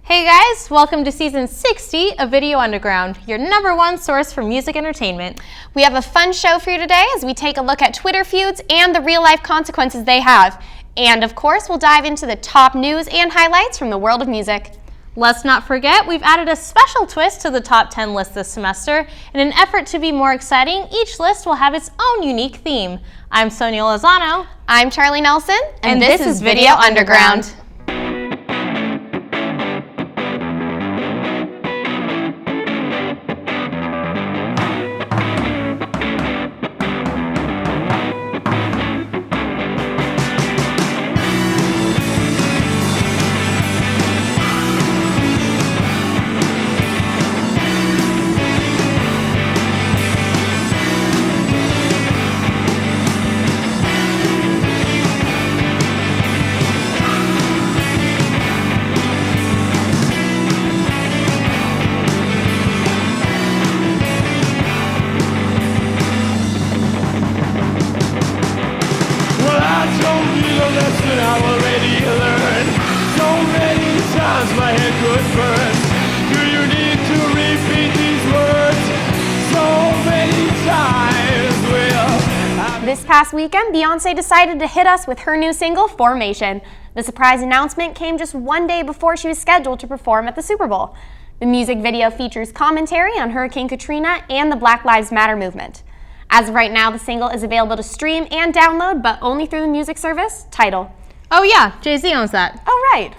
Hey guys, welcome to season 60 of Video Underground, your #1 source for music entertainment. We have a fun show for you today as we take a look at Twitter feuds and the real-life consequences they have. And of course, we'll dive into the top news and highlights from the world of music. Let's not forget, we've added a special twist to the top 10 list this semester. In an effort to be more exciting, each list will have its own unique theme. I'm Sonia Lozano. I'm Charlie Nelson, and this is Video Underground. This past weekend, Beyonce decided to hit us with her new single, Formation. The surprise announcement came just one day before she was scheduled to perform at the Super Bowl. The music video features commentary on Hurricane Katrina and the Black Lives Matter movement. As of right now, the single is available to stream and download, but only through the music service Tidal. Oh yeah, Jay-Z owns that. Oh right.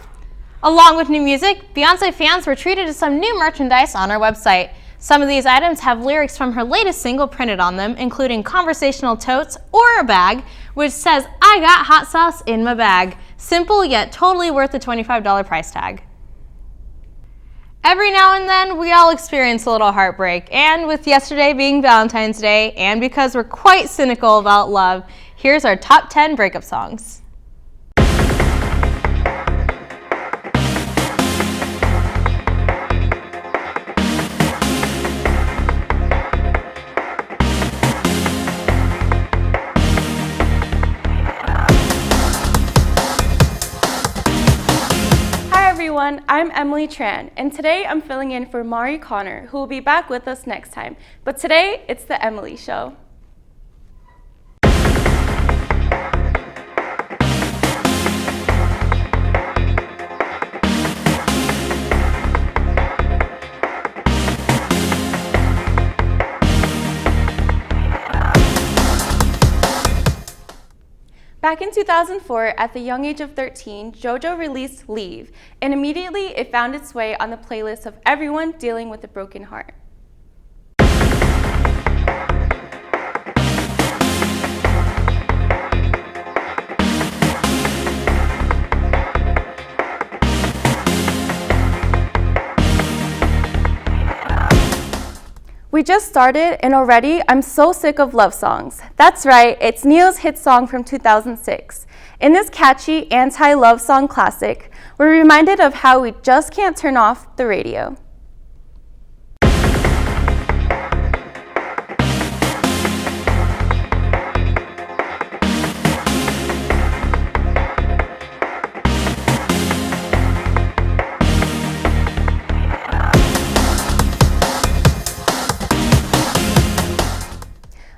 Along with new music, Beyonce fans were treated to some new merchandise on our website. Some of these items have lyrics from her latest single printed on them, including conversational totes or a bag, which says, "I got hot sauce in my bag." Simple, yet totally worth the $25 price tag. Every now and then, we all experience a little heartbreak, and with yesterday being Valentine's Day, and because we're quite cynical about love, here's our top 10 breakup songs. I'm Emily Tran, and today I'm filling in for Mari Connor, who will be back with us next time. But today, it's the Emily Show. Back in 2004, at the young age of 13, JoJo released Leave, and immediately it found its way on the playlist of everyone dealing with a broken heart. We just started, and already I'm so sick of love songs. That's right, it's Ne-Yo's hit song from 2006. In this catchy anti-love song classic, we're reminded of how we just can't turn off the radio.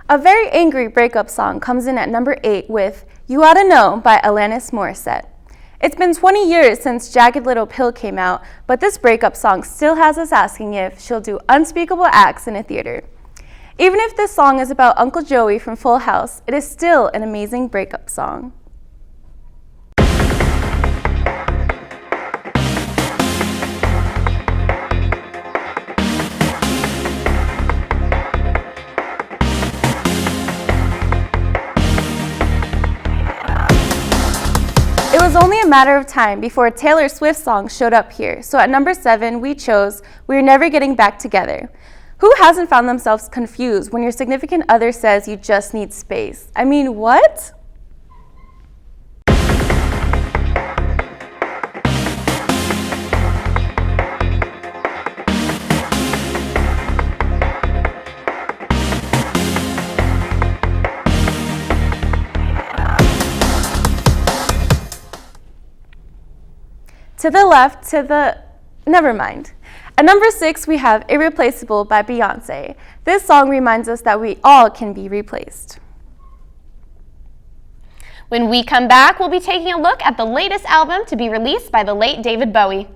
A very angry breakup song comes in at number 8 with You Oughta Know by Alanis Morissette. It's been 20 years since Jagged Little Pill came out, but this breakup song still has us asking if she'll do unspeakable acts in a theater. Even if this song is about Uncle Joey from Full House, it is still an amazing breakup song. It was only a matter of time before a Taylor Swift song showed up here, so at number 7 we chose We're Never Getting Back Together. Who hasn't found themselves confused when your significant other says you just need space? I mean, what? To the left, to the Never mind. At number 6, we have Irreplaceable by Beyonce. This song reminds us that we all can be replaced. When we come back, we'll be taking a look at the latest album to be released by the late David Bowie.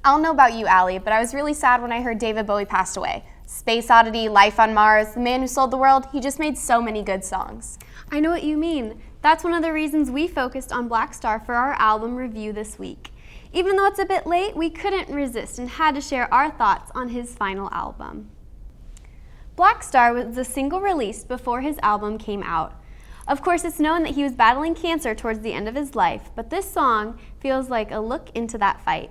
I don't know about you, Allie, but I was really sad when I heard David Bowie passed away. Space Oddity, Life on Mars, The Man Who Sold the World, he just made so many good songs. I know what you mean. That's one of the reasons we focused on Black Star for our album review this week. Even though it's a bit late, we couldn't resist and had to share our thoughts on his final album. Black Star was the single released before his album came out. Of course, it's known that he was battling cancer towards the end of his life, but this song feels like a look into that fight.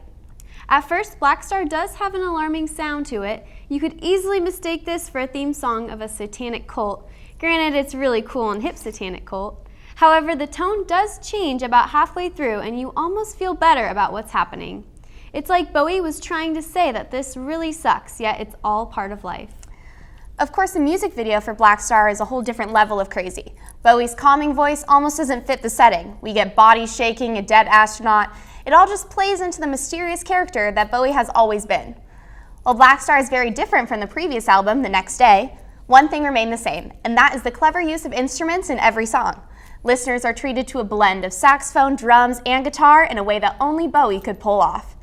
At first, Black Star does have an alarming sound to it. You could easily mistake this for a theme song of a satanic cult. Granted, it's really cool and hip satanic cult. However, the tone does change about halfway through and you almost feel better about what's happening. It's like Bowie was trying to say that this really sucks, yet it's all part of life. Of course, the music video for Black Star is a whole different level of crazy. Bowie's calming voice almost doesn't fit the setting. We get bodies shaking, a dead astronaut. It all just plays into the mysterious character that Bowie has always been. While Black Star is very different from the previous album, The Next Day, one thing remained the same, and that is the clever use of instruments in every song. Listeners are treated to a blend of saxophone, drums, and guitar in a way that only Bowie could pull off.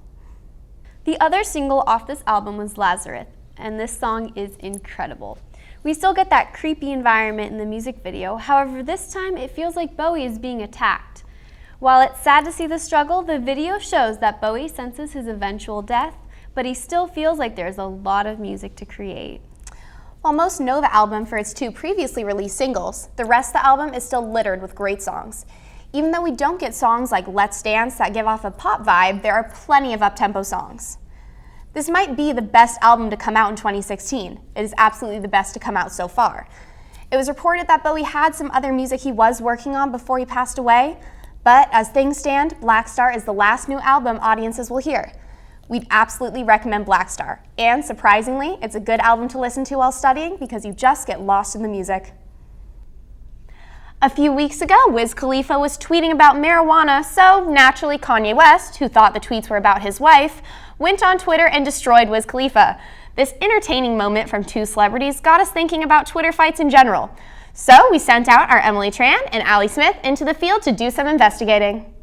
The other single off this album was Lazarus, and this song is incredible. We still get that creepy environment in the music video, however this time it feels like Bowie is being attacked. While it's sad to see the struggle, the video shows that Bowie senses his eventual death, but he still feels like there's a lot of music to create. While most know the album for its 2 previously released singles, the rest of the album is still littered with great songs. Even though we don't get songs like Let's Dance that give off a pop vibe, there are plenty of up-tempo songs. This might be the best album to come out in 2016. It is absolutely the best to come out so far. It was reported that Bowie had some other music he was working on before he passed away, but as things stand, Black Star is the last new album audiences will hear. We'd absolutely recommend Black Star, and surprisingly, it's a good album to listen to while studying because you just get lost in the music. A few weeks ago, Wiz Khalifa was tweeting about marijuana, so naturally Kanye West, who thought the tweets were about his wife, went on Twitter and destroyed Wiz Khalifa. This entertaining moment from 2 celebrities got us thinking about Twitter fights in general. So we sent out our Emily Tran and Allie Smith into the field to do some investigating.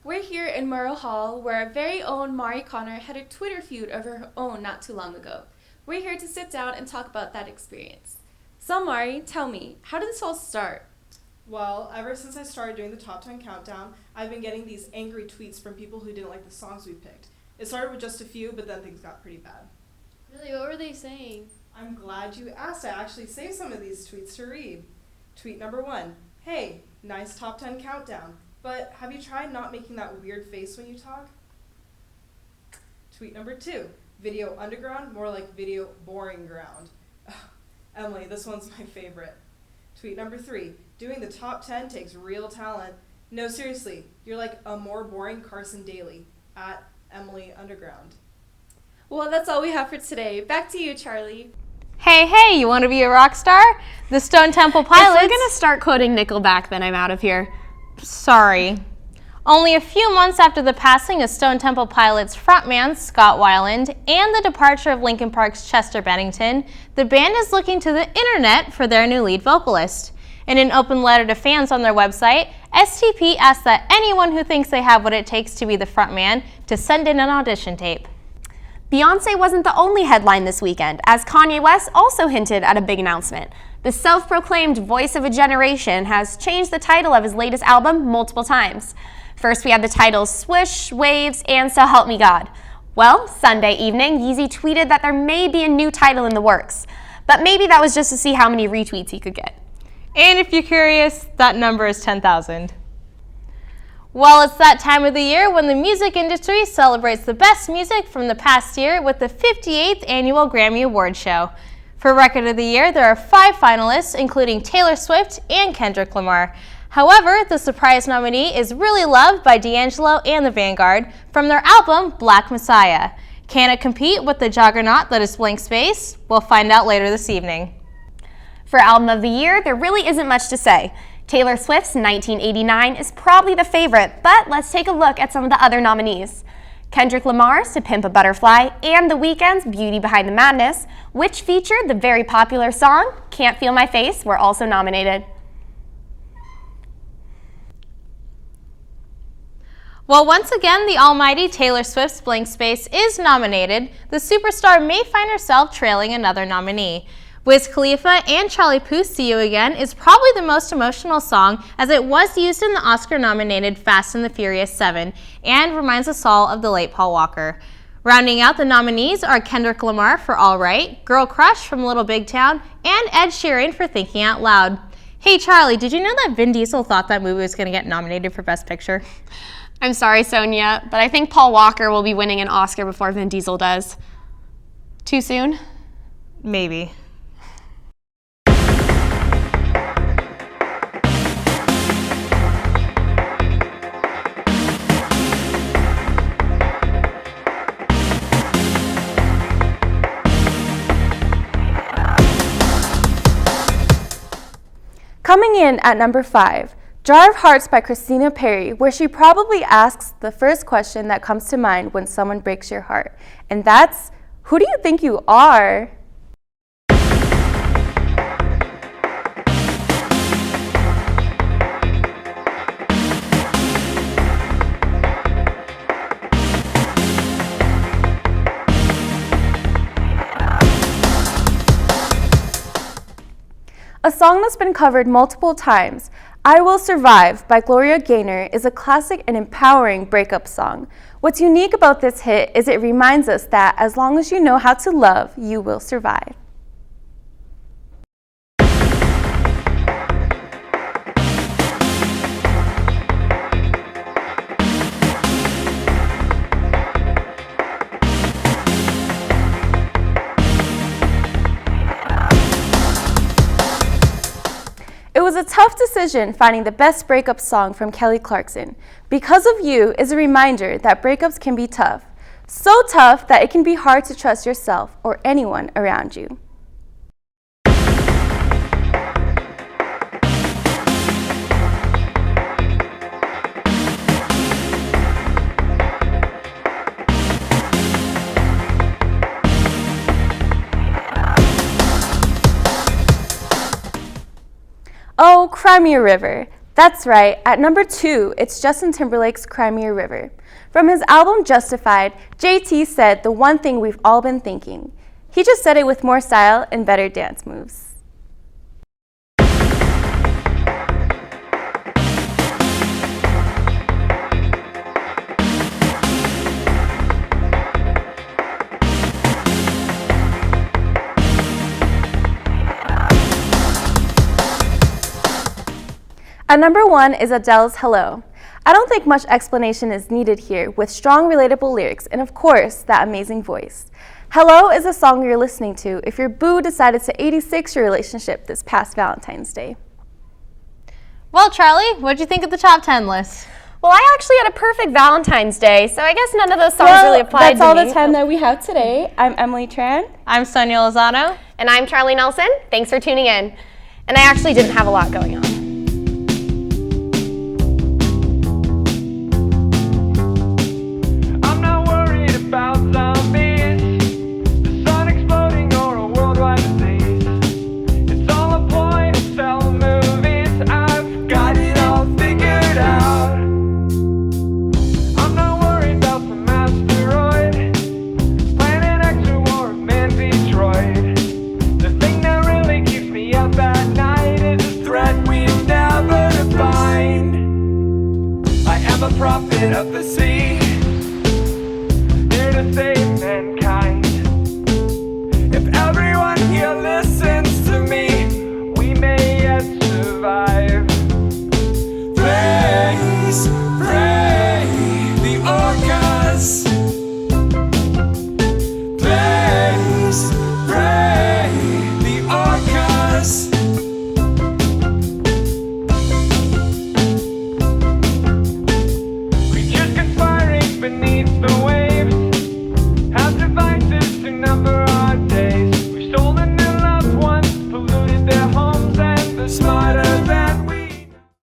We're here in Merle Hall, where our very own Mari Connor had a Twitter feud of her own not too long ago. We're here to sit down and talk about that experience. So Mari, tell me, how did this all start? Well, ever since I started doing the Top 10 Countdown, I've been getting these angry tweets from people who didn't like the songs we picked. It started with just a few, but then things got pretty bad. Really, what were they saying? I'm glad you asked. I actually saved some of these tweets to read. Tweet number 1. Hey, nice Top 10 Countdown. But have you tried not making that weird face when you talk? Tweet number 2. Video underground, more like video boring ground. Emily, this one's my favorite. Tweet number 3. Doing the top 10 takes real talent. No, seriously, you're like a more boring Carson Daly. At Emily Underground. Well, that's all we have for today. Back to you, Charlie. Hey, you want to be a rock star? The Stone Temple Pilots... If we're gonna start quoting Nickelback, then I'm out of here. Sorry. Only a few months after the passing of Stone Temple Pilots frontman Scott Weiland and the departure of Linkin Park's Chester Bennington, the band is looking to the internet for their new lead vocalist. In an open letter to fans on their website, STP asked that anyone who thinks they have what it takes to be the frontman to send in an audition tape. Beyonce wasn't the only headline this weekend, as Kanye West also hinted at a big announcement. The self-proclaimed voice of a generation has changed the title of his latest album multiple times. First, we had the titles Swish, Waves, and So Help Me God. Well, Sunday evening, Yeezy tweeted that there may be a new title in the works, but maybe that was just to see how many retweets he could get. And if you're curious, that number is 10,000. Well, it's that time of the year when the music industry celebrates the best music from the past year with the 58th Annual Grammy Awards Show. For Record of the Year, there are 5 finalists, including Taylor Swift and Kendrick Lamar. However, the surprise nominee is Really Loved by D'Angelo and the Vanguard from their album Black Messiah. Can it compete with the juggernaut that is Blank Space? We'll find out later this evening. For Album of the Year, there really isn't much to say. Taylor Swift's 1989 is probably the favorite, but let's take a look at some of the other nominees. Kendrick Lamar's To Pimp a Butterfly and The Weeknd's Beauty Behind the Madness, which featured the very popular song Can't Feel My Face, were also nominated. While once again the almighty Taylor Swift's Blank Space is nominated, the superstar may find herself trailing another nominee. Wiz Khalifa and Charlie Puth's See You Again is probably the most emotional song, as it was used in the Oscar-nominated Fast and the Furious 7 and reminds us all of the late Paul Walker. Rounding out the nominees are Kendrick Lamar for All Right, Girl Crush from Little Big Town, and Ed Sheeran for Thinking Out Loud. Hey Charlie, did you know that Vin Diesel thought that movie was going to get nominated for Best Picture? I'm sorry, Sonia, but I think Paul Walker will be winning an Oscar before Vin Diesel does. Too soon? Maybe. Coming in at number 5, Jar of Hearts by Christina Perri, where she probably asks the first question that comes to mind when someone breaks your heart, and that's, who do you think you are? A song that's been covered multiple times, I Will Survive by Gloria Gaynor is a classic and empowering breakup song. What's unique about this hit is it reminds us that as long as you know how to love, you will survive. It was a tough decision finding the best breakup song from Kelly Clarkson. Because of You is a reminder that breakups can be tough. So tough that it can be hard to trust yourself or anyone around you. Oh, Cry Me a River. That's right, at number 2, it's Justin Timberlake's Cry Me a River. From his album Justified, JT said the one thing we've all been thinking. He just said it with more style and better dance moves. At number 1 is Adele's Hello. I don't think much explanation is needed here, with strong, relatable lyrics and, of course, that amazing voice. Hello is a song you're listening to if your boo decided to 86 your relationship this past Valentine's Day. Well, Charlie, what'd you think of the top 10 list? Well, I actually had a perfect Valentine's Day, so I guess none of those songs really applied to me. That's all the time that we have today. I'm Emily Tran. I'm Sonia Lozano. And I'm Charlie Nelson. Thanks for tuning in. And I actually didn't have a lot going on. Prophet of the sea, here to save mankind. If everyone here listens to me, we may yet survive. Praise